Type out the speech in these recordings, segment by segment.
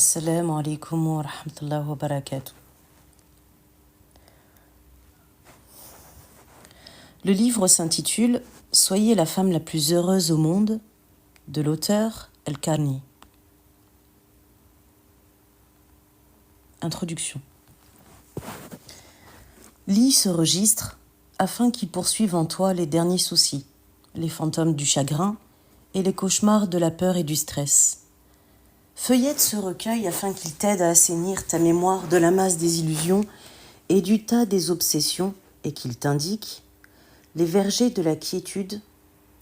Assalamu alaikum wa rahmatullahi wa barakatuh. Le livre s'intitule « Soyez la femme la plus heureuse au monde » de l'auteur Al-Karni. Introduction. Lis ce registre afin qu'il poursuive en toi les derniers soucis, les fantômes du chagrin et les cauchemars de la peur et du stress. Feuillette ce recueil afin qu'il t'aide à assainir ta mémoire de la masse des illusions et du tas des obsessions et qu'il t'indique les vergers de la quiétude,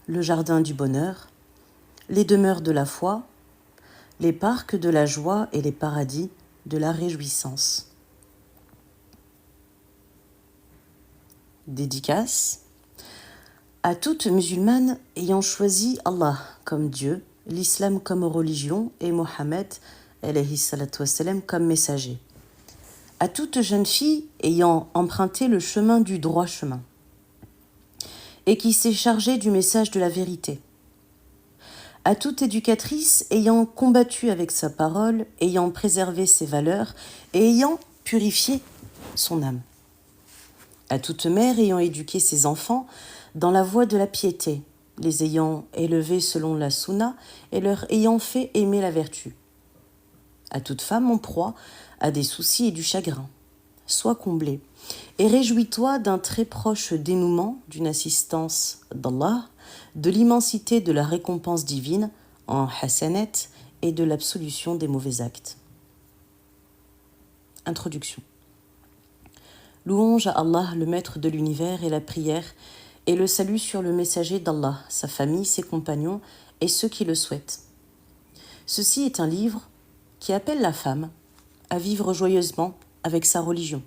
le jardin du bonheur, les demeures de la foi, les parcs de la joie et les paradis de la réjouissance. Dédicace à toute musulmane ayant choisi Allah comme Dieu, l'islam comme religion et Mohammed alayhi salatu wassalam comme messager. À toute jeune fille ayant emprunté le chemin du droit chemin et qui s'est chargée du message de la vérité. À toute éducatrice ayant combattu avec sa parole, ayant préservé ses valeurs et ayant purifié son âme. À toute mère ayant éduqué ses enfants dans la voie de la piété, les ayant élevés selon la sunna et leur ayant fait aimer la vertu. À toute femme en proie à des soucis et du chagrin. Sois comblée et réjouis-toi d'un très proche dénouement, d'une assistance d'Allah, de l'immensité de la récompense divine en hasanet et de l'absolution des mauvais actes. Introduction. Louange à Allah, le maître de l'univers, et la prière et le salut sur le messager d'Allah, sa famille, ses compagnons et ceux qui le souhaitent. Ceci est un livre qui appelle la femme à vivre joyeusement avec sa religion,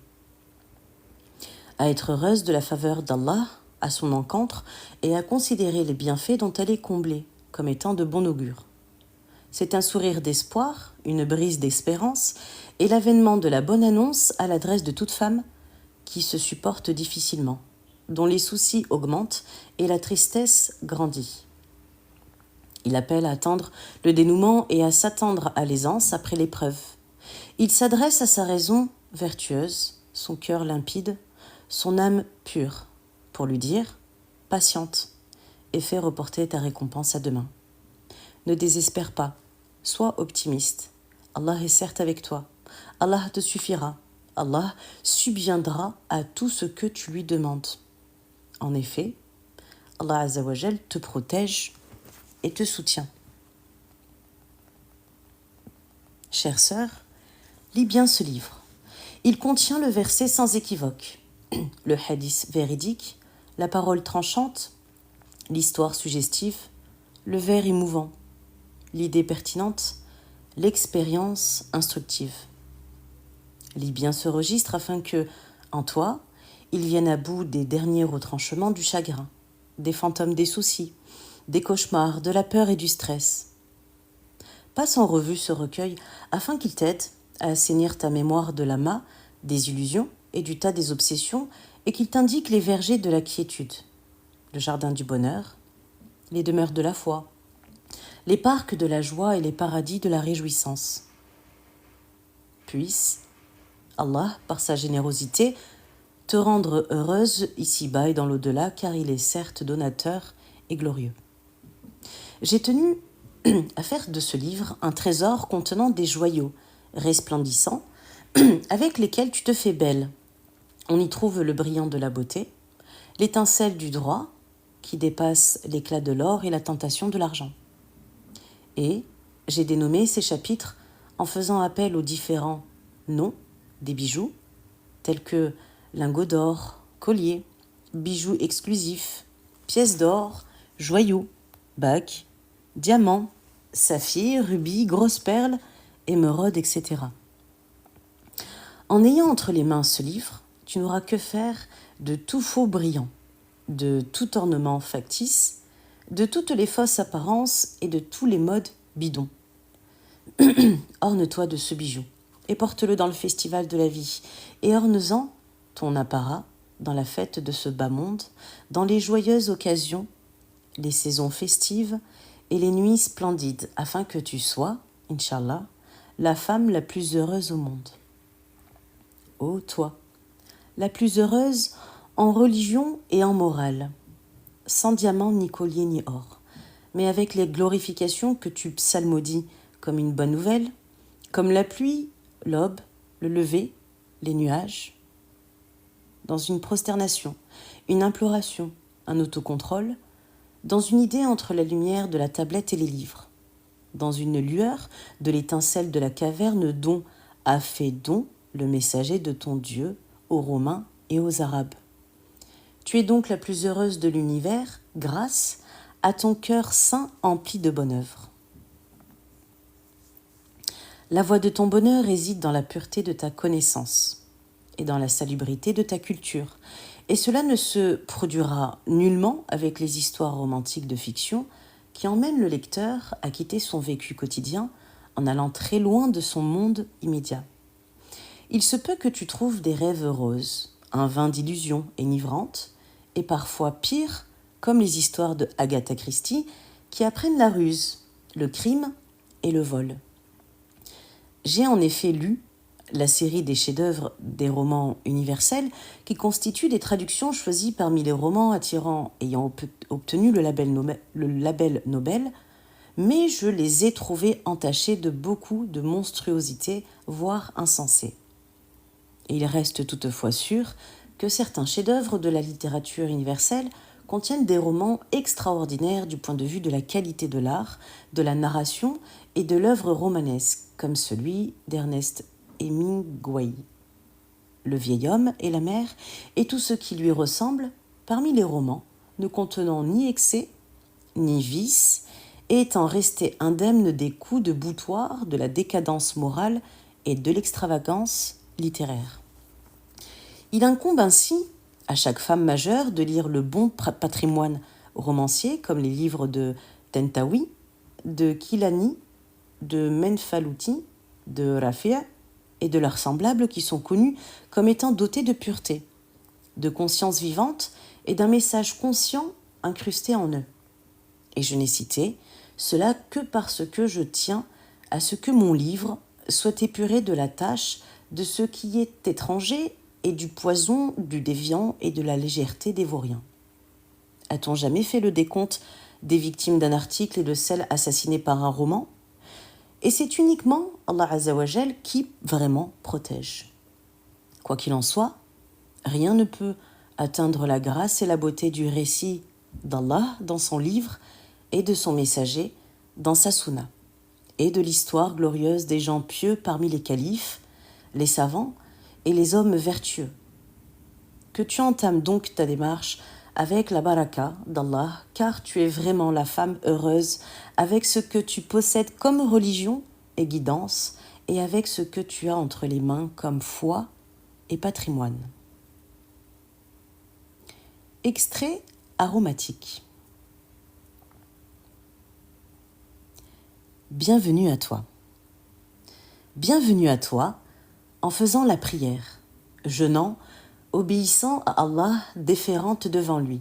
à être heureuse de la faveur d'Allah à son encontre et à considérer les bienfaits dont elle est comblée comme étant de bon augure. C'est un sourire d'espoir, une brise d'espérance et l'avènement de la bonne annonce à l'adresse de toute femme qui se supporte difficilement, dont les soucis augmentent et la tristesse grandit. Il appelle à attendre le dénouement et à s'attendre à l'aisance après l'épreuve. Il s'adresse à sa raison vertueuse, son cœur limpide, son âme pure, pour lui dire « Patiente et fais reporter ta récompense à demain. Ne désespère pas, sois optimiste. Allah est certes avec toi. Allah te suffira. Allah subviendra à tout ce que tu lui demandes. En effet, Allah Azzawajal te protège et te soutient. » Chère sœur, lis bien ce livre. Il contient le verset sans équivoque, le hadith véridique, la parole tranchante, l'histoire suggestive, le vers émouvant, l'idée pertinente, l'expérience instructive. Lis bien ce registre afin que, en toi, il vienne à bout des derniers retranchements du chagrin, des fantômes des soucis, des cauchemars, de la peur et du stress. Passe en revue ce recueil afin qu'il t'aide à assainir ta mémoire de l'amas, des illusions et du tas des obsessions et qu'il t'indique les vergers de la quiétude, le jardin du bonheur, les demeures de la foi, les parcs de la joie et les paradis de la réjouissance. Puisse Allah, par sa générosité, te rendre heureuse ici-bas et dans l'au-delà, car il est certes donateur et glorieux. J'ai tenu à faire de ce livre un trésor contenant des joyaux resplendissants avec lesquels tu te fais belle. On y trouve le brillant de la beauté, l'étincelle du droit qui dépasse l'éclat de l'or et la tentation de l'argent. Et j'ai dénommé ces chapitres en faisant appel aux différents noms des bijoux, tels que lingots d'or, colliers, bijoux exclusifs, pièces d'or, joyaux, bagues, diamants, saphirs, rubis, grosses perles, émeraudes, etc. En ayant entre les mains ce livre, tu n'auras que faire de tout faux brillant, de tout ornement factice, de toutes les fausses apparences et de tous les modes bidons. Orne-toi de ce bijou et porte-le dans le festival de la vie, et orne-en ton apparat dans la fête de ce bas monde, dans les joyeuses occasions, les saisons festives et les nuits splendides, afin que tu sois, Inch'Allah, la femme la plus heureuse au monde. Ô toi, la plus heureuse en religion et en morale, sans diamant ni collier ni or, mais avec les glorifications que tu psalmodies comme une bonne nouvelle, comme la pluie, l'aube, le lever, les nuages, dans une prosternation, une imploration, un autocontrôle, dans une idée entre la lumière de la tablette et les livres, dans une lueur de l'étincelle de la caverne dont a fait don le messager de ton Dieu aux Romains et aux Arabes. Tu es donc la plus heureuse de l'univers grâce à ton cœur saint empli de bonne œuvre. La voie de ton bonheur réside dans la pureté de ta connaissance et dans la salubrité de ta culture, et cela ne se produira nullement avec les histoires romantiques de fiction qui emmènent le lecteur à quitter son vécu quotidien en allant très loin de son monde immédiat. Il se peut que tu trouves des rêves roses, un vin d'illusions énivrantes, et parfois pire, comme les histoires de Agatha Christie, qui apprennent la ruse, le crime et le vol. J'ai en effet lu la série des chefs-d'œuvre des romans universels qui constituent des traductions choisies parmi les romans attirants ayant obtenu le label Nobel, mais je les ai trouvés entachés de beaucoup de monstruosités, voire insensées. Et il reste toutefois sûr que certains chefs-d'œuvre de la littérature universelle contiennent des romans extraordinaires du point de vue de la qualité de l'art, de la narration et de l'œuvre romanesque, comme celui d'Ernest Hemingway. Le vieil homme et la mer et tout ce qui lui ressemble, parmi les romans, ne contenant ni excès, ni vice, et étant resté indemne des coups de boutoir, de la décadence morale et de l'extravagance littéraire. Il incombe ainsi à chaque femme majeure de lire le bon patrimoine romancier comme les livres de Tentawi, de Kilani, de Menfalouti, de Rafia et de leurs semblables qui sont connus comme étant dotés de pureté, de conscience vivante et d'un message conscient incrusté en eux. Et je n'ai cité cela que parce que je tiens à ce que mon livre soit épuré de la tâche de ce qui est étranger et du poison du déviant et de la légèreté des vauriens. A-t-on jamais fait le décompte des victimes d'un article et de celles assassinées par un roman ? Et c'est uniquement Allah Azzawajal qui vraiment protège. Quoi qu'il en soit, rien ne peut atteindre la grâce et la beauté du récit d'Allah dans son livre et de son messager dans sa sunna, et de l'histoire glorieuse des gens pieux parmi les califes, les savants et les hommes vertueux. Que tu entames donc ta démarche avec la baraka d'Allah, car tu es vraiment la femme heureuse avec ce que tu possèdes comme religion et guidance, et avec ce que tu as entre les mains comme foi et patrimoine. Extrait aromatique. Bienvenue à toi. Bienvenue à toi en faisant la prière, jeûnant, obéissant à Allah, déférente devant lui.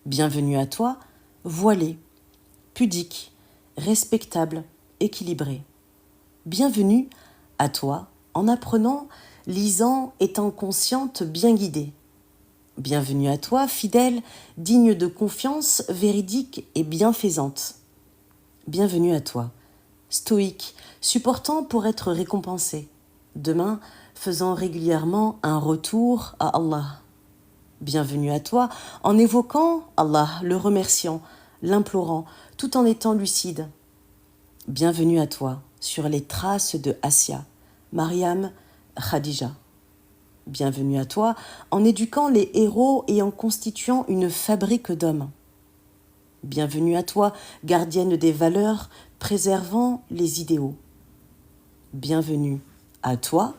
Bienvenue à toi, voilée, pudique, respectable, équilibrée. Bienvenue à toi en apprenant, lisant, étant consciente, bien guidée. Bienvenue à toi, fidèle, digne de confiance, véridique et bienfaisante. Bienvenue à toi, stoïque, supportant pour être récompensé. Demain, faisant régulièrement un retour à Allah. Bienvenue à toi en évoquant Allah, le remerciant, l'implorant, tout en étant lucide. Bienvenue à toi sur les traces de Assia, Mariam, Khadija. Bienvenue à toi en éduquant les héros et en constituant une fabrique d'hommes. Bienvenue à toi, gardienne des valeurs, préservant les idéaux. Bienvenue à toi,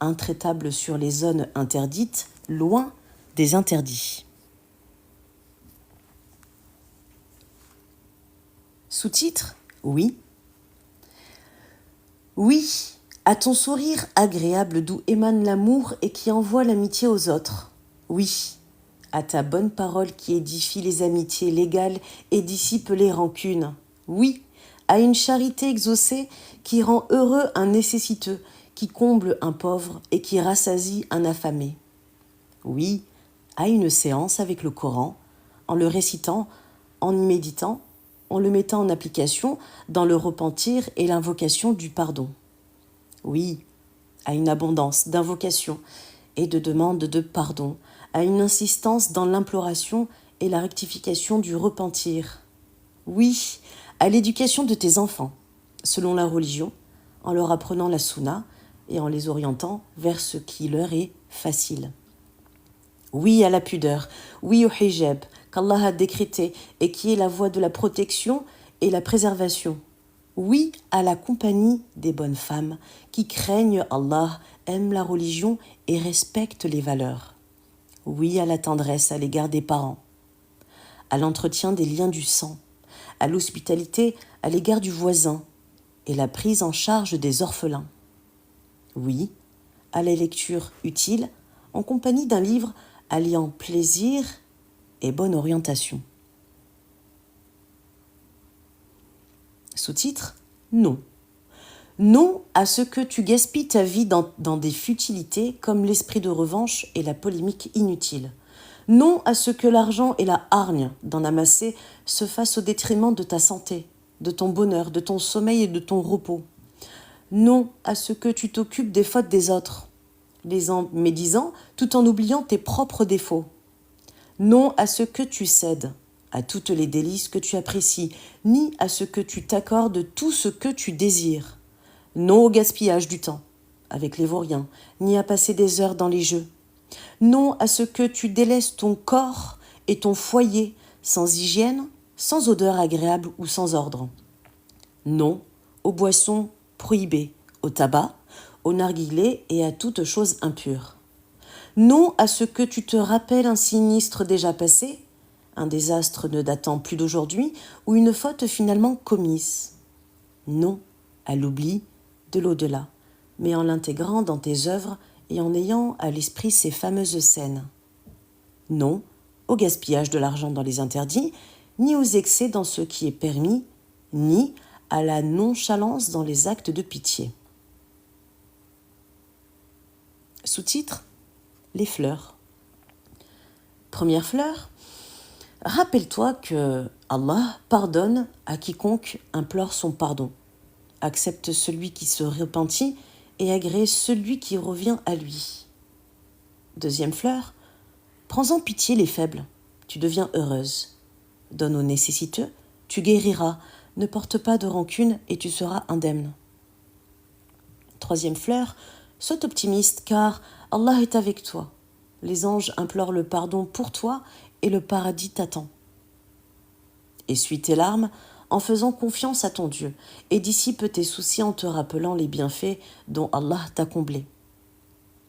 intraitable sur les zones interdites, loin des interdits. Sous-titre : Oui. Oui, à ton sourire agréable d'où émane l'amour et qui envoie l'amitié aux autres. Oui, à ta bonne parole qui édifie les amitiés légales et dissipe les rancunes. Oui, à une charité exaucée qui rend heureux un nécessiteux, qui comble un pauvre et qui rassasie un affamé. Oui, à une séance avec le Coran, en le récitant, en y méditant, en le mettant en application dans le repentir et l'invocation du pardon. Oui, à une abondance d'invocation et de demande de pardon, à une insistance dans l'imploration et la rectification du repentir. Oui, à l'éducation de tes enfants, selon la religion, en leur apprenant la sunna et en les orientant vers ce qui leur est facile. Oui à la pudeur, oui au hijab, qu'Allah a décrété et qui est la voie de la protection et la préservation. Oui à la compagnie des bonnes femmes qui craignent Allah, aiment la religion et respectent les valeurs. Oui à la tendresse à l'égard des parents, à l'entretien des liens du sang, à l'hospitalité à l'égard du voisin et la prise en charge des orphelins. Oui à la lecture utile en compagnie d'un livre alliant plaisir et bonne orientation. Sous-titre : non. Non à ce que tu gaspilles ta vie dans des futilités comme l'esprit de revanche et la polémique inutile. Non à ce que l'argent et la hargne d'en amasser se fassent au détriment de ta santé, de ton bonheur, de ton sommeil et de ton repos. Non à ce que tu t'occupes des fautes des autres, les en médisant tout en oubliant tes propres défauts. Non à ce que tu cèdes à toutes les délices que tu apprécies, ni à ce que tu t'accordes tout ce que tu désires. Non au gaspillage du temps avec les vauriens, ni à passer des heures dans les jeux. Non à ce que tu délaisses ton corps et ton foyer sans hygiène, sans odeur agréable ou sans ordre. Non aux boissons prohibées, au tabac, au narguilé et à toute chose impure. Non à ce que tu te rappelles un sinistre déjà passé, un désastre ne datant plus d'aujourd'hui ou une faute finalement commise. Non à l'oubli de l'au-delà, mais en l'intégrant dans tes œuvres et en ayant à l'esprit ces fameuses scènes. Non au gaspillage de l'argent dans les interdits, ni aux excès dans ce qui est permis, ni à la nonchalance dans les actes de pitié. Sous-titre : les fleurs. Première fleur, rappelle-toi que Allah pardonne à quiconque implore son pardon, accepte celui qui se repentit et agrée celui qui revient à lui. Deuxième fleur, prends-en pitié les faibles, tu deviens heureuse. Donne aux nécessiteux, tu guériras, ne porte pas de rancune et tu seras indemne. Troisième fleur, sois optimiste car Allah est avec toi. Les anges implorent le pardon pour toi et le paradis t'attend. Essuie tes larmes en faisant confiance à ton Dieu et dissipe tes soucis en te rappelant les bienfaits dont Allah t'a comblé.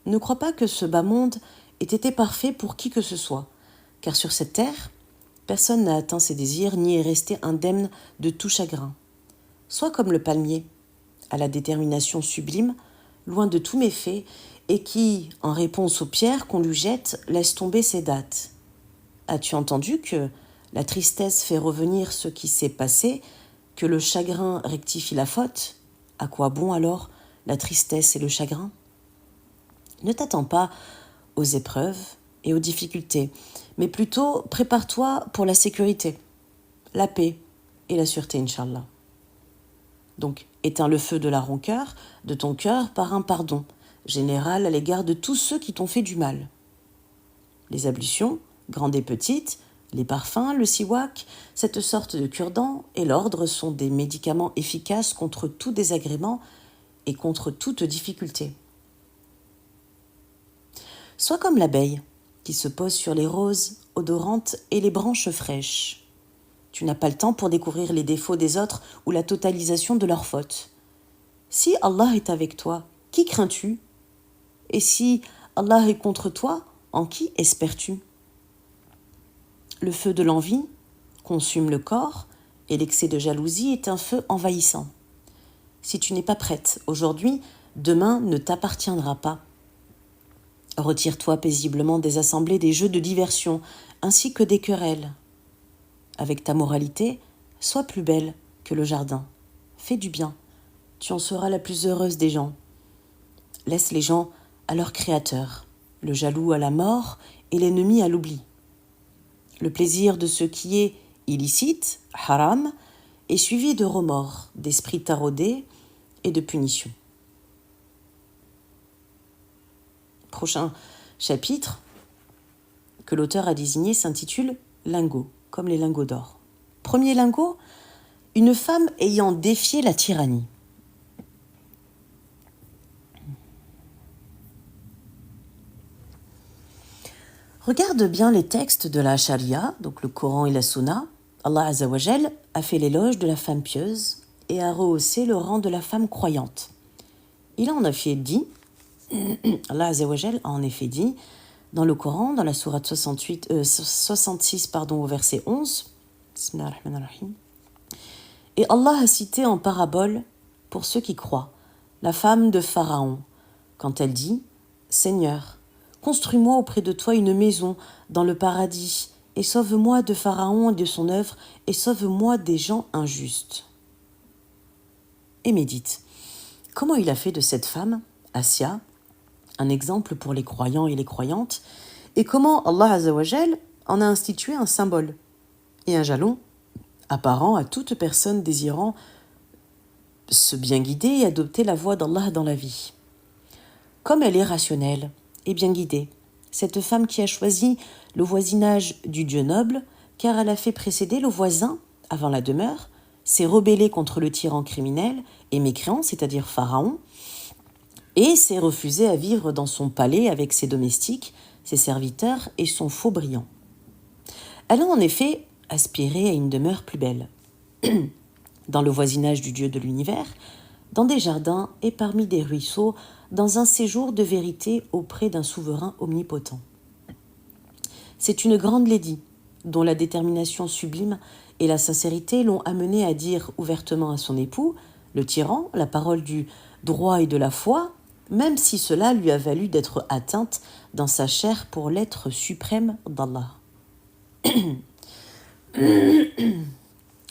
Ne crois pas que ce bas monde ait été parfait pour qui que ce soit, car sur cette terre, personne n'a atteint ses désirs ni est resté indemne de tout chagrin. Sois comme le palmier, à la détermination sublime, loin de tous méfaits, et qui, en réponse aux pierres qu'on lui jette, laisse tomber ses dattes. As-tu entendu que la tristesse fait revenir ce qui s'est passé, que le chagrin rectifie la faute ? À quoi bon alors la tristesse et le chagrin ? Ne t'attends pas aux épreuves et aux difficultés, mais plutôt prépare-toi pour la sécurité, la paix et la sûreté, Inch'Allah. Donc, éteins le feu de la rancœur de ton cœur par un pardon général à l'égard de tous ceux qui t'ont fait du mal. Les ablutions, grandes et petites, les parfums, le siwak, cette sorte de cure-dent et l'ordre sont des médicaments efficaces contre tout désagrément et contre toute difficulté. Sois comme l'abeille qui se pose sur les roses odorantes et les branches fraîches. Tu n'as pas le temps pour découvrir les défauts des autres ou la totalisation de leurs fautes. Si Allah est avec toi, qui crains-tu ? Et si Allah est contre toi, en qui espères-tu ? Le feu de l'envie consume le corps et l'excès de jalousie est un feu envahissant. Si tu n'es pas prête aujourd'hui, demain ne t'appartiendra pas. Retire-toi paisiblement des assemblées, des jeux de diversion, ainsi que des querelles. Avec ta moralité, sois plus belle que le jardin. fais du bien. Tu en seras la plus heureuse des gens. Laisse les gens à leur créateur, le jaloux à la mort et l'ennemi à l'oubli. Le plaisir de ce qui est illicite, haram, est suivi de remords, d'esprits taraudés et de punitions. Prochain chapitre que l'auteur a désigné s'intitule « Lingots », comme les lingots d'or. Premier lingot, une femme ayant défié la tyrannie. Regarde bien les textes de la Sharia, donc le Coran et la Sunna. Allah Azza wa Jal a fait l'éloge de la femme pieuse et a rehaussé le rang de la femme croyante. Il en a fait dit, Allah Azza wa Jal a en effet dit, dans le Coran, dans la sourate 66, au verset 11, Bismillahirrahmanirrahim, et Allah a cité en parabole, pour ceux qui croient, la femme de Pharaon, quand elle dit « Seigneur, construis-moi auprès de toi une maison dans le paradis, et sauve-moi de Pharaon et de son œuvre, et sauve-moi des gens injustes. » Et médite. Comment il a fait de cette femme, Assia, un exemple pour les croyants et les croyantes, et comment Allah Azza wa Jal en a institué un symbole et un jalon apparent à toute personne désirant se bien guider et adopter la voie d'Allah dans la vie. Comme elle est rationnelle et bien guidée, cette femme qui a choisi le voisinage du Dieu noble, car elle a fait précéder le voisin avant la demeure, s'est rebellée contre le tyran criminel et mécréant, c'est-à-dire Pharaon, et s'est refusée à vivre dans son palais avec ses domestiques, ses serviteurs et son faux brillant. Elle a en effet aspiré à une demeure plus belle, dans le voisinage du Dieu de l'univers, dans des jardins et parmi des ruisseaux, dans un séjour de vérité auprès d'un souverain omnipotent. C'est une grande lady, dont la détermination sublime et la sincérité l'ont amenée à dire ouvertement à son époux, le tyran, la parole du droit et de la foi, même si cela lui a valu d'être atteinte dans sa chair pour l'être suprême d'Allah.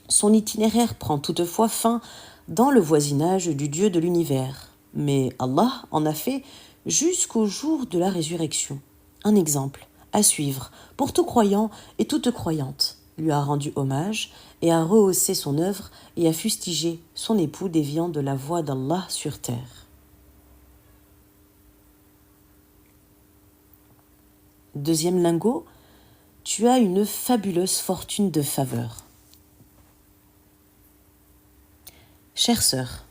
Son itinéraire prend toutefois fin dans le voisinage du Dieu de l'univers, mais Allah en a fait jusqu'au jour de la résurrection. Un exemple à suivre pour tout croyant et toute croyante, lui a rendu hommage et a rehaussé son œuvre et a fustigé son époux déviant de la voie d'Allah sur terre. Deuxième lingot, tu as une fabuleuse fortune de faveur. Chère sœur,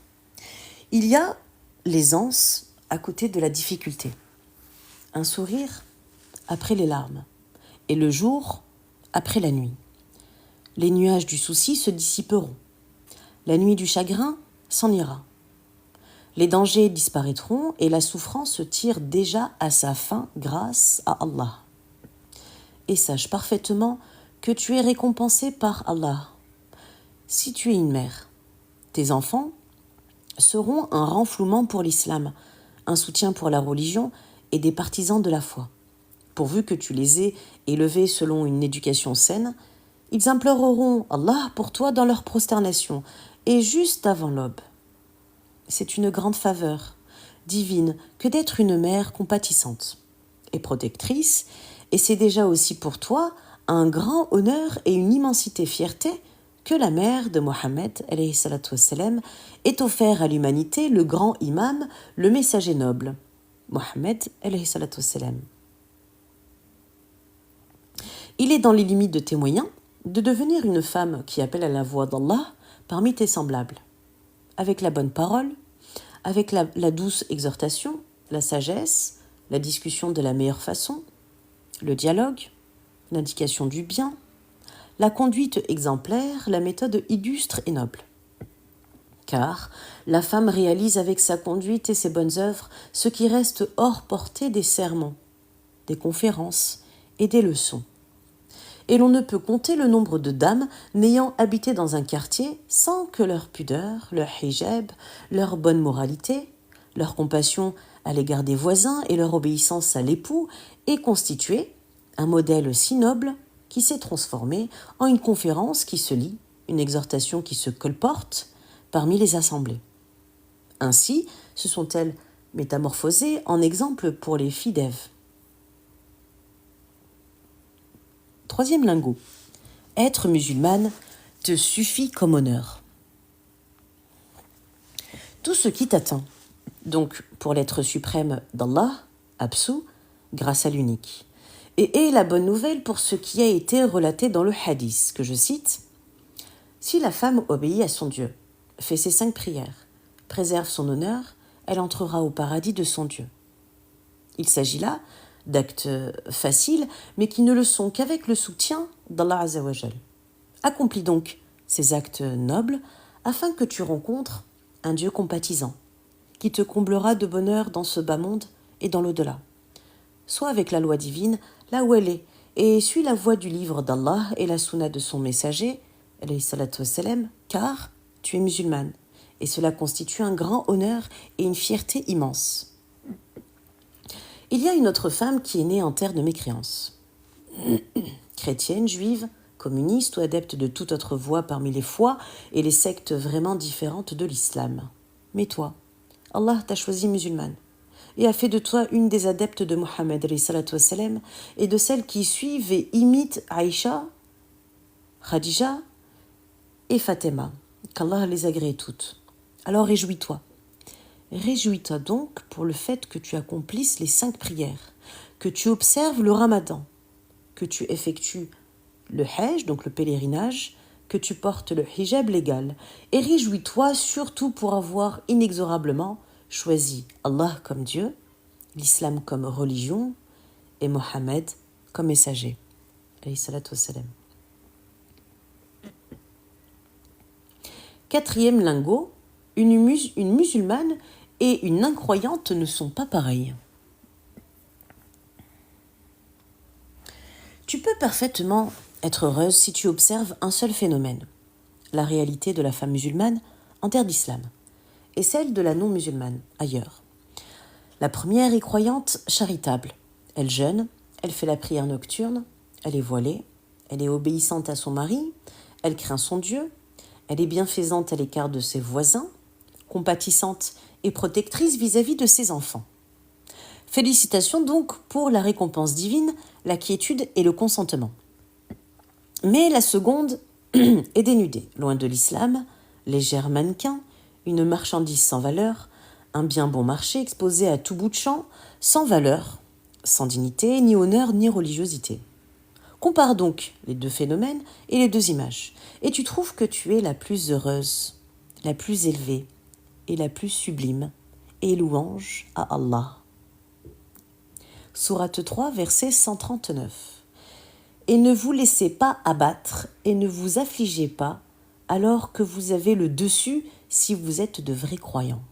il y a l'aisance à côté de la difficulté, un sourire après les larmes, et le jour après la nuit. Les nuages du souci se dissiperont, la nuit du chagrin s'en ira. Les dangers disparaîtront et la souffrance tire déjà à sa fin grâce à Allah. Et sache parfaitement que tu es récompensé par Allah. Si tu es une mère, tes enfants seront un renflouement pour l'islam, un soutien pour la religion et des partisans de la foi. Pourvu que tu les aies élevés selon une éducation saine, ils imploreront Allah pour toi dans leur prosternation et juste avant l'aube. C'est une grande faveur divine que d'être une mère compatissante et protectrice, et c'est déjà aussi pour toi un grand honneur et une immensité fierté que la mère de Mohammed ait offert à l'humanité le grand imam, le messager noble, Mohammed. Il est dans les limites de tes moyens de devenir une femme qui appelle à la voix d'Allah parmi tes semblables, avec la bonne parole, avec la douce exhortation, la sagesse, la discussion de la meilleure façon, le dialogue, l'indication du bien, la conduite exemplaire, la méthode illustre et noble. Car la femme réalise avec sa conduite et ses bonnes œuvres ce qui reste hors portée des sermons, des conférences et des leçons. Et l'on ne peut compter le nombre de dames n'ayant habité dans un quartier sans que leur pudeur, leur hijab, leur bonne moralité, leur compassion à l'égard des voisins et leur obéissance à l'époux aient constitué un modèle si noble qui s'est transformé en une conférence qui se lit, une exhortation qui se colporte, parmi les assemblées. Ainsi, se sont-elles métamorphosées en exemple pour les filles d'Ève. Troisième lingot. Être musulmane te suffit comme honneur. Tout ce qui t'atteint, donc pour l'être suprême d'Allah, absous, grâce à l'unique. Et est la bonne nouvelle pour ce qui a été relaté dans le hadith, que je cite « Si la femme obéit à son Dieu, fait ses 5 prières, préserve son honneur, elle entrera au paradis de son Dieu. » Il s'agit là d'actes faciles, mais qui ne le sont qu'avec le soutien d'Allah Azzawajal. Accomplis donc ces actes nobles afin que tu rencontres un Dieu compatissant, qui te comblera de bonheur dans ce bas monde et dans l'au-delà. Sois avec la loi divine là où elle est, et suis la voie du livre d'Allah et la sunna de son messager, alayhi salatu wassalam, car tu es musulmane, et cela constitue un grand honneur et une fierté immense. Il y a une autre femme qui est née en terre de mécréance. Chrétienne, juive, communiste ou adepte de toute autre voie parmi les foi et les sectes vraiment différentes de l'islam. Mais toi, Allah t'a choisi musulmane et a fait de toi une des adeptes de Mohammed et de celles qui suivent et imitent Aïcha, Khadija et Fatima, qu'Allah les agrée toutes. Alors réjouis-toi. Réjouis-toi donc pour le fait que tu accomplisses les 5 prières, que tu observes le ramadan, que tu effectues le hajj, donc le pèlerinage, que tu portes le hijab légal. Et réjouis-toi surtout pour avoir inexorablement choisi Allah comme Dieu, l'islam comme religion et Mohammed comme messager. Alayhi salatu wassalam. Quatrième lingot, une musulmane et une incroyante ne sont pas pareilles. Tu peux parfaitement être heureuse si tu observes un seul phénomène, la réalité de la femme musulmane en terre d'islam, et celle de la non-musulmane ailleurs. La première est croyante charitable. Elle jeûne, elle fait la prière nocturne, elle est voilée, elle est obéissante à son mari, elle craint son Dieu, elle est bienfaisante à l'égard de ses voisins, compatissante et protectrice vis-à-vis de ses enfants. Félicitations donc pour la récompense divine, la quiétude et le consentement. Mais la seconde est dénudée, loin de l'islam, légère mannequin, une marchandise sans valeur, un bien bon marché exposé à tout bout de champ, sans valeur, sans dignité, ni honneur, ni religiosité. Compare donc les 2 phénomènes et les 2 images, et tu trouves que tu es la plus heureuse, la plus élevée et la plus sublime, et louange à Allah. Sourate 3, verset 139. Et ne vous laissez pas abattre et ne vous affligez pas alors que vous avez le dessus si vous êtes de vrais croyants.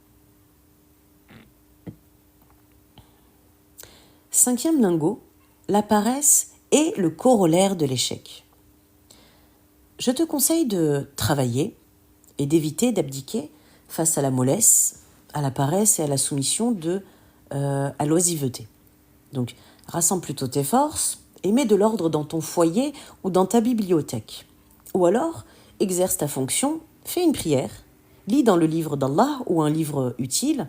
5e lingot, la paresse est le corollaire de l'échec. Je te conseille de travailler et d'éviter d'abdiquer face à la mollesse, à la paresse et à la soumission à l'oisiveté. Donc, rassemble plutôt tes forces et mets de l'ordre dans ton foyer ou dans ta bibliothèque. Ou alors, exerce ta fonction, fais une prière, lis dans le livre d'Allah ou un livre utile.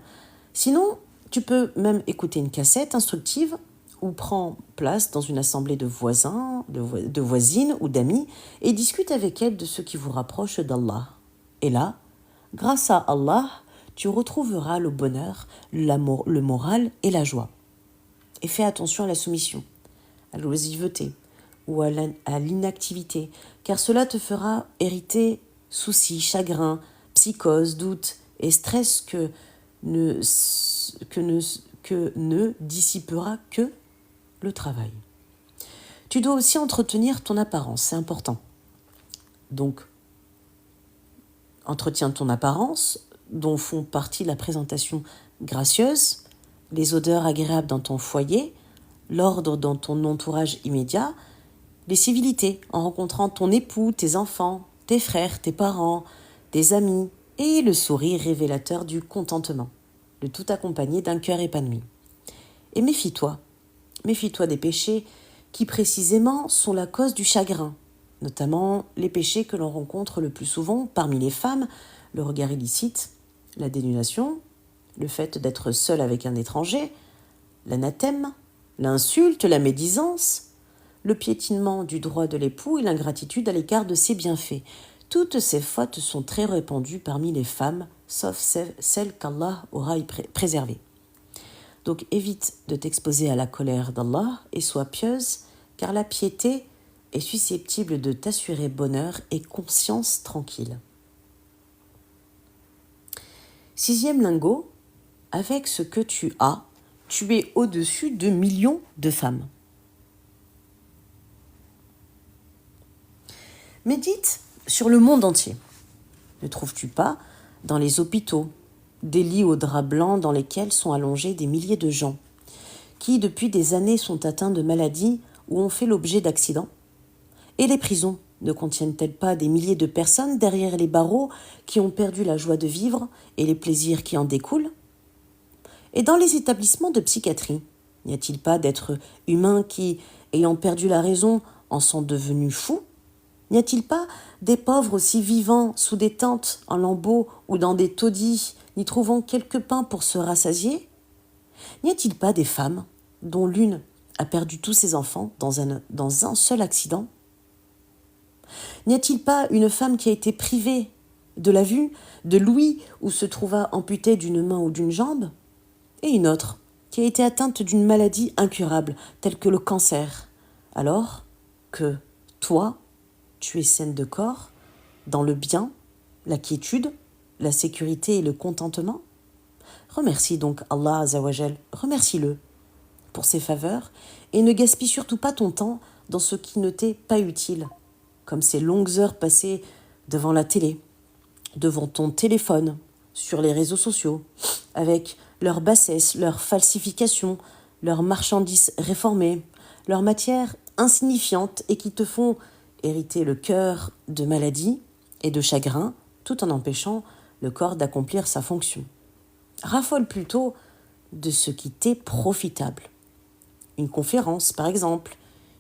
Sinon, tu peux même écouter une cassette instructive ou prends place dans une assemblée de voisins, de voisines ou d'amis et discute avec elles de ce qui vous rapproche d'Allah. Et là, grâce à Allah, tu retrouveras le bonheur, le moral et la joie. Et fais attention à la soumission, à l'oisiveté ou à l'inactivité, car cela te fera hériter soucis, chagrins, psychose, doutes et stress que ne dissipera que le travail. Tu dois aussi entretenir ton apparence, c'est important. Donc, entretiens ton apparence, dont font partie la présentation gracieuse, les odeurs agréables dans ton foyer, l'ordre dans ton entourage immédiat, les civilités en rencontrant ton époux, tes enfants, tes frères, tes parents, tes amis, et le sourire révélateur du contentement, le tout accompagné d'un cœur épanoui. Et méfie-toi des péchés qui précisément sont la cause du chagrin, notamment les péchés que l'on rencontre le plus souvent parmi les femmes, le regard illicite, la dénudation, le fait d'être seul avec un étranger, l'anathème, l'insulte, la médisance, le piétinement du droit de l'époux et l'ingratitude à l'égard de ses bienfaits. Toutes ces fautes sont très répandues parmi les femmes, sauf celles qu'Allah aura préservées. Donc évite de t'exposer à la colère d'Allah et sois pieuse, car la piété est susceptible de t'assurer bonheur et conscience tranquille. 6e lingot, avec ce que tu as, tu es au-dessus de millions de femmes. Médite sur le monde entier. Ne trouves-tu pas, dans les hôpitaux, des lits aux draps blancs dans lesquels sont allongés des milliers de gens, qui depuis des années sont atteints de maladies ou ont fait l'objet d'accidents? Et les prisons ne contiennent-elles pas des milliers de personnes derrière les barreaux qui ont perdu la joie de vivre et les plaisirs qui en découlent? Et dans les établissements de psychiatrie, n'y a-t-il pas d'êtres humains qui, ayant perdu la raison, en sont devenus fous? N'y a-t-il pas des pauvres aussi vivants sous des tentes en lambeaux ou dans des taudis, n'y trouvant quelque pain pour se rassasier? N'y a-t-il pas des femmes dont l'une a perdu tous ses enfants dans un seul accident? N'y a-t-il pas une femme qui a été privée de la vue, de l'ouïe ou se trouva amputée d'une main ou d'une jambe? Et une autre qui a été atteinte d'une maladie incurable telle que le cancer, alors que toi, tu es saine de corps, dans le bien, la quiétude, la sécurité et le contentement? Remercie donc Allah Azzawajal, remercie-le pour ses faveurs et ne gaspille surtout pas ton temps dans ce qui ne t'est pas utile, comme ces longues heures passées devant la télé, devant ton téléphone, sur les réseaux sociaux, avec leur bassesse, leur falsification, leurs marchandises réformées, leurs matières insignifiantes et qui te font hériter le cœur de maladies et de chagrins, tout en empêchant le corps d'accomplir sa fonction. Raffole plutôt de ce qui t'est profitable. Une conférence, par exemple,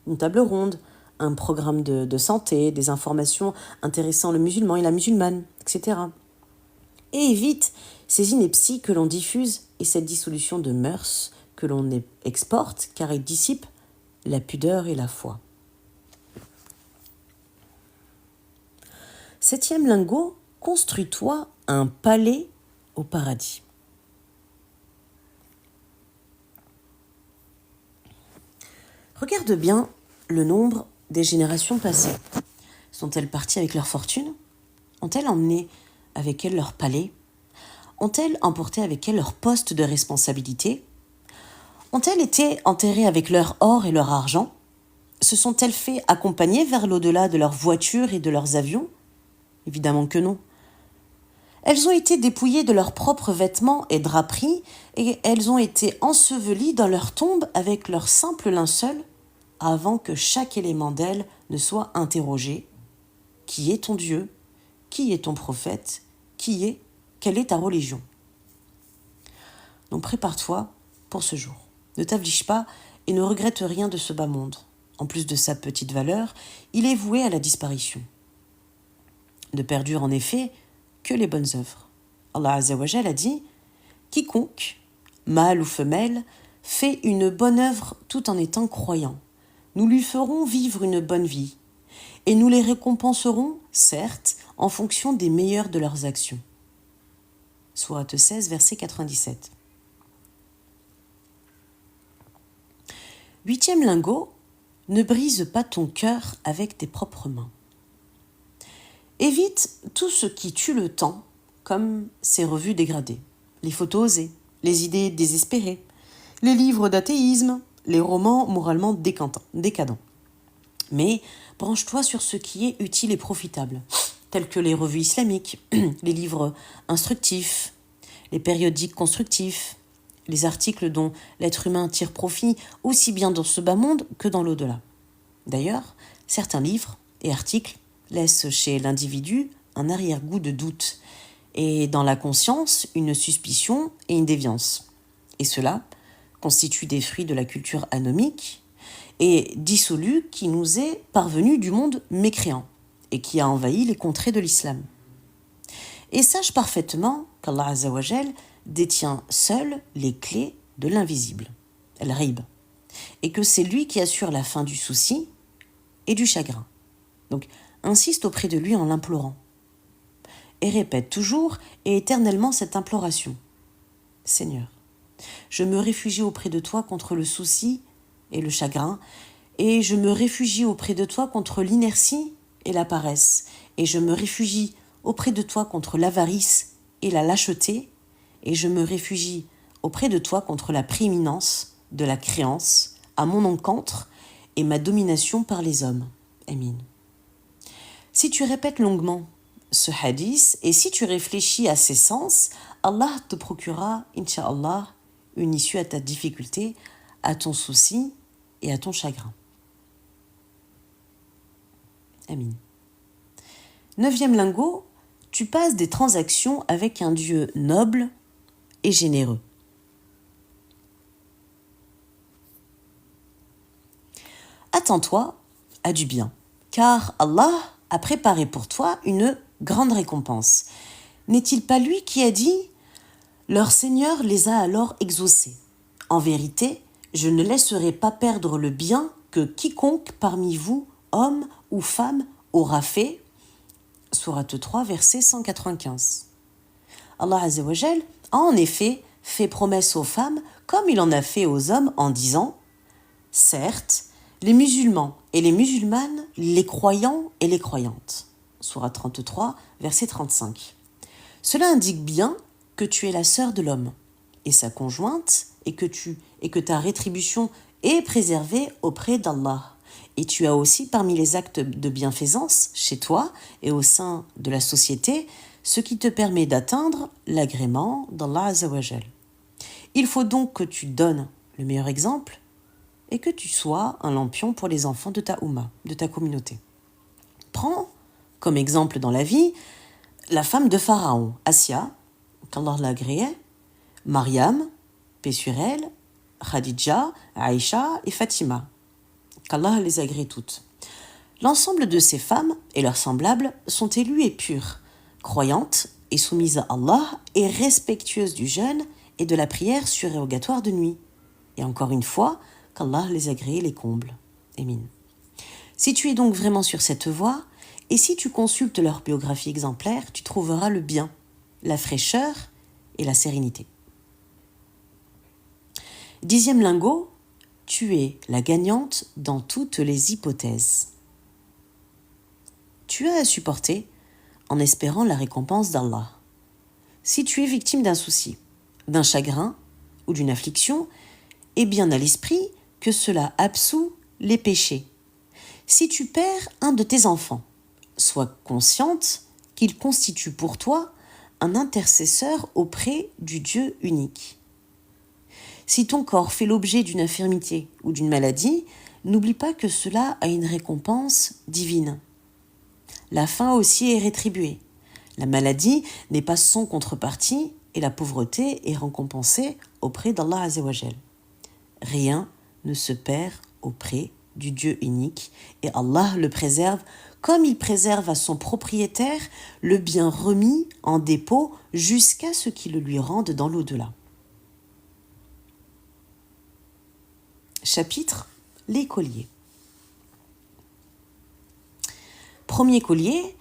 une table ronde, un programme de santé, des informations intéressant le musulman et la musulmane, etc. Et évite ces inepties que l'on diffuse et cette dissolution de mœurs que l'on exporte, car ils dissipent la pudeur et la foi. 7e lingot, construis-toi un palais au paradis. Regarde bien le nombre des générations passées. Sont-elles parties avec leur fortune? Ont-elles emmené avec elles leur palais? Ont-elles emporté avec elles leur poste de responsabilité? Ont-elles été enterrées avec leur or et leur argent? Se sont-elles fait accompagner vers l'au-delà de leurs voitures et de leurs avions? Évidemment que non. Elles ont été dépouillées de leurs propres vêtements et draperies et elles ont été ensevelies dans leur tombe avec leur simple linceul avant que chaque élément d'elles ne soit interrogé. Qui est ton Dieu? Qui est ton prophète? Quelle est ta religion? Donc prépare-toi pour ce jour. Ne t'afflige pas et ne regrette rien de ce bas monde. En plus de sa petite valeur, il est voué à la disparition. Ne perdure en effet que les bonnes œuvres. Allah Azzawajal a dit « Quiconque, mâle ou femelle, fait une bonne œuvre tout en étant croyant, nous lui ferons vivre une bonne vie, et nous les récompenserons, certes, en fonction des meilleures de leurs actions. » Sourate 16, verset 97. 8e lingot, ne brise pas ton cœur avec tes propres mains. Évite tout ce qui tue le temps, comme ces revues dégradées, les photos osées, les idées désespérées, les livres d'athéisme, les romans moralement décadents. Mais branche-toi sur ce qui est utile et profitable, tels que les revues islamiques, les livres instructifs, les périodiques constructifs, les articles dont l'être humain tire profit aussi bien dans ce bas monde que dans l'au-delà. D'ailleurs, certains livres et articles laissent chez l'individu un arrière-goût de doute et dans la conscience une suspicion et une déviance. Et cela constitue des fruits de la culture anomique et dissolue qui nous est parvenue du monde mécréant et qui a envahi les contrées de l'islam. Et sache parfaitement qu'Allah Azzawajal détient seul les clés de l'invisible, al-Ghaib, et que c'est lui qui assure la fin du souci et du chagrin. Donc, insiste auprès de lui en l'implorant. Et répète toujours et éternellement cette imploration. Seigneur, je me réfugie auprès de toi contre le souci et le chagrin, et je me réfugie auprès de toi contre l'inertie et la paresse, et je me réfugie auprès de toi contre l'avarice et la lâcheté, et je me réfugie auprès de toi contre la prééminence de la créance à mon encontre et ma domination par les hommes. Amin. Si tu répètes longuement ce hadith et si tu réfléchis à ses sens, Allah te procurera, Inch'Allah, une issue à ta difficulté, à ton souci et à ton chagrin. Amin. 9e lingot, tu passes des transactions avec un Dieu noble et généreux. Attends-toi à du bien, car Allah a préparé pour toi une grande récompense. N'est-il pas lui qui a dit « Leur Seigneur les a alors exaucés. En vérité, je ne laisserai pas perdre le bien que quiconque parmi vous, homme ou femme, aura fait. » Sourate 3, verset 195. Allah Azzawajal a en effet fait promesse aux femmes comme il en a fait aux hommes en disant « Certes, les musulmans et les musulmanes, les croyants et les croyantes. » Sourate 33, verset 35. Cela indique bien que tu es la sœur de l'homme et sa conjointe et que ta rétribution est préservée auprès d'Allah. Et tu as aussi parmi les actes de bienfaisance chez toi et au sein de la société ce qui te permet d'atteindre l'agrément d'Allah Azzawajal. Il faut donc que tu donnes le meilleur exemple et que tu sois un lampion pour les enfants de ta Oumma, de ta communauté. Prends comme exemple dans la vie la femme de Pharaon, Assia, qu'Allah l'a agréée, Mariam, paix sur elle, Khadija, Aïcha et Fatima, qu'Allah les agrée toutes. L'ensemble de ces femmes et leurs semblables sont élues et pures, croyantes et soumises à Allah et respectueuses du jeûne et de la prière surérogatoire de nuit. Et encore une fois, qu'Allah les agrée et les comble. Amin. Si tu es donc vraiment sur cette voie, et si tu consultes leur biographie exemplaire, tu trouveras le bien, la fraîcheur et la sérénité. 10e lingot, tu es la gagnante dans toutes les hypothèses. Tu as à supporter en espérant la récompense d'Allah. Si tu es victime d'un souci, d'un chagrin ou d'une affliction, aie bien à l'esprit que cela absout les péchés. Si tu perds un de tes enfants, sois consciente qu'il constitue pour toi un intercesseur auprès du Dieu unique. Si ton corps fait l'objet d'une infirmité ou d'une maladie, n'oublie pas que cela a une récompense divine. La faim aussi est rétribuée. La maladie n'est pas sans contrepartie et la pauvreté est récompensée auprès d'Allah Azzawajal. Rien ne se perd auprès du Dieu unique et Allah le préserve comme il préserve à son propriétaire le bien remis en dépôt jusqu'à ce qu'il le lui rende dans l'au-delà. Chapitre les colliers. Premier collier,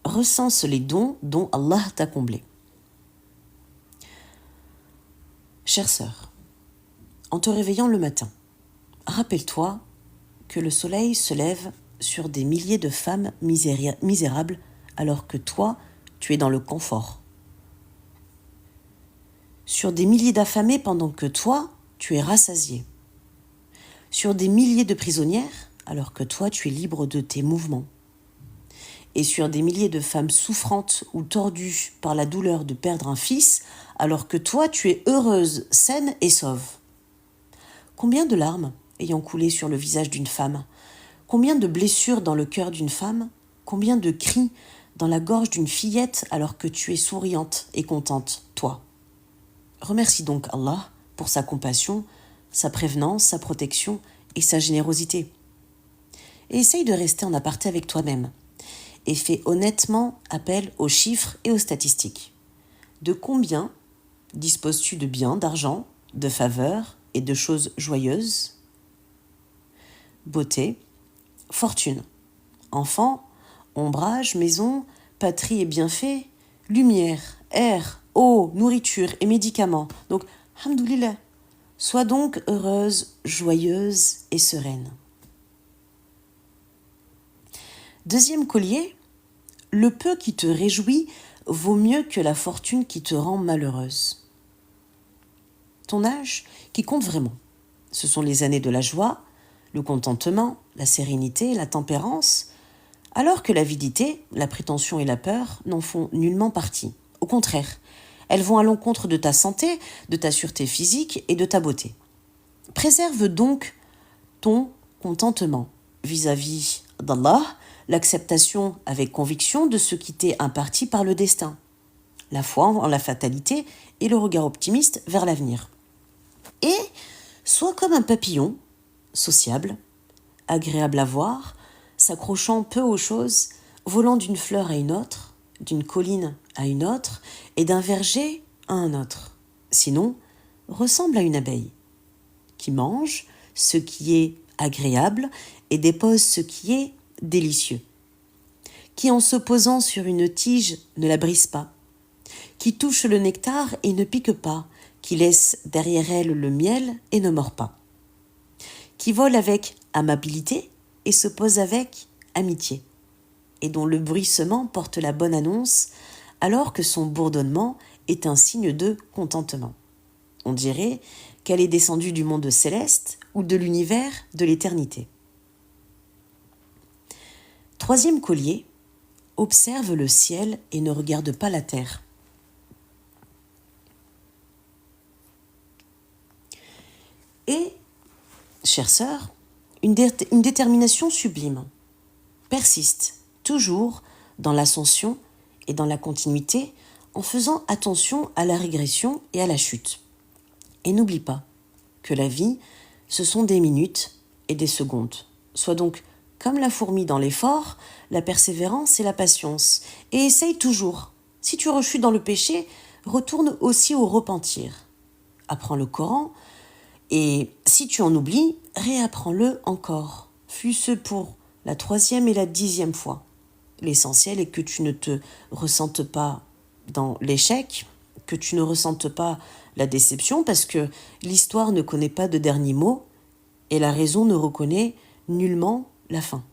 recense les dons dont Allah t'a comblé. Chère sœur, en te réveillant le matin, rappelle-toi que le soleil se lève sur des milliers de femmes misérables alors que toi, tu es dans le confort. Sur des milliers d'affamés pendant que toi, tu es rassasié. Sur des milliers de prisonnières alors que toi, tu es libre de tes mouvements. Et sur des milliers de femmes souffrantes ou tordues par la douleur de perdre un fils alors que toi, tu es heureuse, saine et sauve. Combien de larmes ayant coulé sur le visage d'une femme? Combien de blessures dans le cœur d'une femme? Combien de cris dans la gorge d'une fillette alors que tu es souriante et contente, toi? Remercie donc Allah pour sa compassion, sa prévenance, sa protection et sa générosité. Et essaye de rester en aparté avec toi-même. et fait honnêtement appel aux chiffres et aux statistiques. De combien disposes-tu de biens, d'argent, de faveurs et de choses joyeuses? Beauté, fortune, enfants, ombrage, maison, patrie et bienfaits, lumière, air, eau, nourriture et médicaments. Donc, alhamdoulilah, sois donc heureuse, joyeuse et sereine. Deuxième collier, le peu qui te réjouit vaut mieux que la fortune qui te rend malheureuse. Ton âge qui compte vraiment. Ce sont les années de la joie, le contentement, la sérénité, la tempérance, alors que l'avidité, la prétention et la peur n'en font nullement partie. Au contraire, elles vont à l'encontre de ta santé, de ta sûreté physique et de ta beauté. Préserve donc ton contentement vis-à-vis d'Allah, l'acceptation avec conviction de ce qui t'est imparti par le destin, la foi en la fatalité et le regard optimiste vers l'avenir. Et sois comme un papillon, sociable, agréable à voir, s'accrochant peu aux choses, volant d'une fleur à une autre, d'une colline à une autre, et d'un verger à un autre. Sinon, ressemble à une abeille, qui mange ce qui est agréable et dépose ce qui est délicieux, qui en se posant sur une tige ne la brise pas, qui touche le nectar et ne pique pas, qui laisse derrière elle le miel et ne mord pas, qui vole avec amabilité et se pose avec amitié, et dont le bruissement porte la bonne annonce, alors que son bourdonnement est un signe de contentement. On dirait qu'elle est descendue du monde céleste ou de l'univers de l'éternité. Troisième collier, observe le ciel et ne regarde pas la terre. Et, chère sœur, une détermination sublime persiste toujours dans l'ascension et dans la continuité en faisant attention à la régression et à la chute. Et n'oublie pas que la vie, ce sont des minutes et des secondes. Sois donc comme la fourmi dans l'effort, la persévérance et la patience. Et essaye toujours. Si tu rechutes dans le péché, retourne aussi au repentir. Apprends le Coran et si tu en oublies, réapprends-le encore. Fût-ce pour la 3e et la 10e fois. L'essentiel est que tu ne te ressentes pas dans l'échec, que tu ne ressentes pas la déception, parce que l'histoire ne connaît pas de dernier mot et la raison ne reconnaît nullement la fin.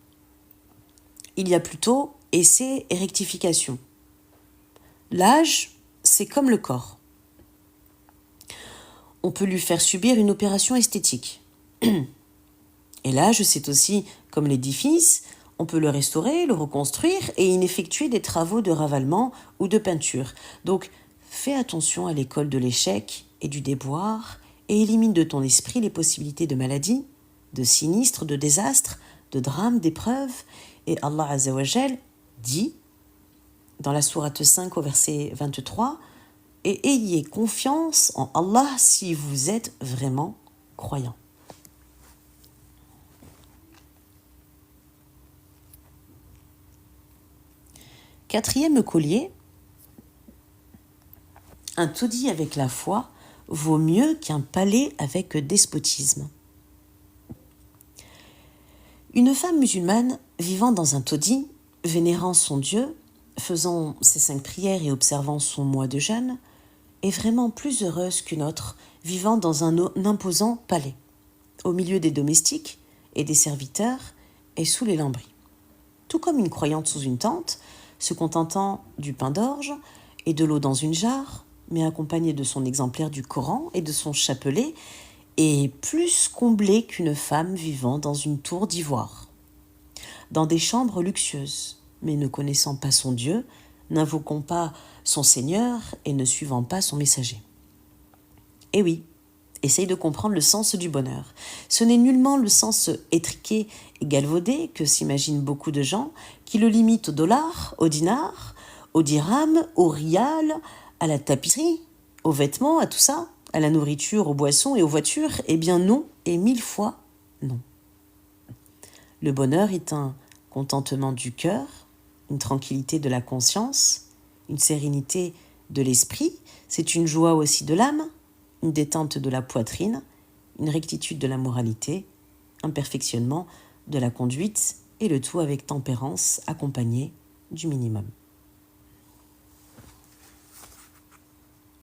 Il y a plutôt essai et rectification. L'âge, c'est comme le corps. On peut lui faire subir une opération esthétique. Et l'âge, c'est aussi comme l'édifice, on peut le restaurer, le reconstruire et y effectuer des travaux de ravalement ou de peinture. Donc, fais attention à l'école de l'échec et du déboire et élimine de ton esprit les possibilités de maladie, de sinistres, de désastres, de drames, d'épreuves. Et Allah Azza wa Jal dit, dans la sourate 5 au verset 23, « Et ayez confiance en Allah si vous êtes vraiment croyants. » Quatrième collier, un taudis avec la foi vaut mieux qu'un palais avec despotisme. Une femme musulmane vivant dans un taudis, vénérant son Dieu, faisant ses 5 prières et observant son mois de jeûne, est vraiment plus heureuse qu'une autre vivant dans un imposant palais, au milieu des domestiques et des serviteurs et sous les lambris. Tout comme une croyante sous une tente, se contentant du pain d'orge et de l'eau dans une jarre, mais accompagnée de son exemplaire du Coran et de son chapelet, est plus comblée qu'une femme vivant dans une tour d'ivoire, dans des chambres luxueuses, mais ne connaissant pas son Dieu, n'invoquant pas son Seigneur et ne suivant pas son messager. Eh oui, essaye de comprendre le sens du bonheur. Ce n'est nullement le sens étriqué et galvaudé que s'imaginent beaucoup de gens qui le limitent au dollar, au dinar, au dirham, au rial, à la tapisserie, aux vêtements, à tout ça, à la nourriture, aux boissons et aux voitures. Eh bien non, et 1000 fois non. Le bonheur est un contentement du cœur, une tranquillité de la conscience, une sérénité de l'esprit, c'est une joie aussi de l'âme, une détente de la poitrine, une rectitude de la moralité, un perfectionnement de la conduite, et le tout avec tempérance accompagné du minimum.